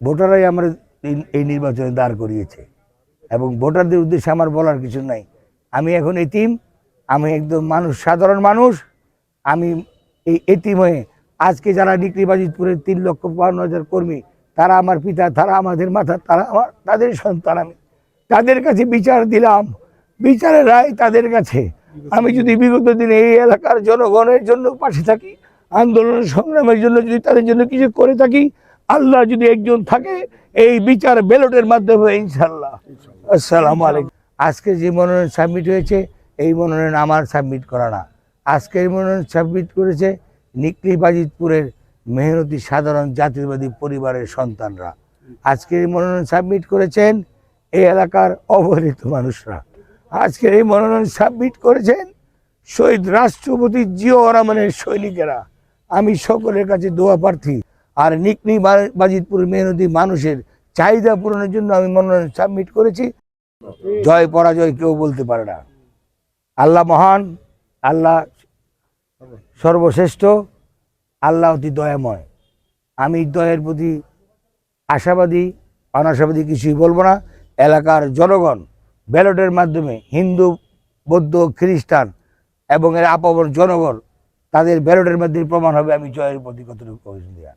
ভোটাররাই আমার এই নির্বাচনে দাঁড় করিয়েছে এবং ভোটারদের উদ্দেশ্যে আমার বলার কিছু নাই। আমি এখন এতিম, আমি একদম মানুষ, সাধারণ মানুষ। আমি এই এতিম হয়ে আজকে যারা নিকলি-বাজিতপুরের 3,52,000 কর্মী, তারা আমার পিতা, তারা আমাদের মাথা, তারা আমার, তাদের সন্তান। আমি তাদের কাছে বিচার দিলাম, বিচারের রায় তাদের কাছে। আমি যদি বিগত দিনে এই এলাকার জনগণের জন্য পাশে থাকি, আন্দোলন সংগ্রামের জন্য যদি তাদের জন্য কিছু করে থাকি, আল্লাহ যদি একজন থাকে, এই বিচার ব্যালটের মাধ্যমে ইনশাল্লাহ। আসসালামু আলাইকুম। আজকে যে মনোনয়ন সাবমিট হয়েছে, এই মনোনয়ন আমার সাবমিট করা না। আজকের মনোনয়ন সাবমিট করেছে নিকলি-বাজিতপুরের মেহনতি সাধারণ জাতীয়বাদী পরিবারের সন্তানরা। আজকের এই মনোনয়ন সাবমিট করেছেন এই এলাকার অবহেলিত মানুষরা। আজকের এই মনোনয়ন সাবমিট করেছেন শহীদ রাষ্ট্রপতি জিয়াউর রহমানের সৈনিকেরা। আমি সকলের কাছে দোয়া প্রার্থী। আর নিকলি-বাজিতপুর মেহনতি মানুষের চাহিদা পূরণের জন্য আমি মনোনয়ন সাবমিট করেছি। জয় পরাজয় কেউ বলতে পারে না। আল্লাহ মহান, আল্লাহ সর্বশ্রেষ্ঠ, আল্লাহ অতি দয়াময়। আমি দয়ের প্রতি আশাবাদী, অনাশাবাদী কিছুই বলবো না। এলাকার জনগণ ব্যালটের মাধ্যমে, হিন্দু, বৌদ্ধ, খ্রিস্টান এবং এর আপামর জনগণ, তাদের ব্যালটের মাধ্যমে প্রমাণ হবে আমি জয়ের প্রতি কতটুকু অবদান।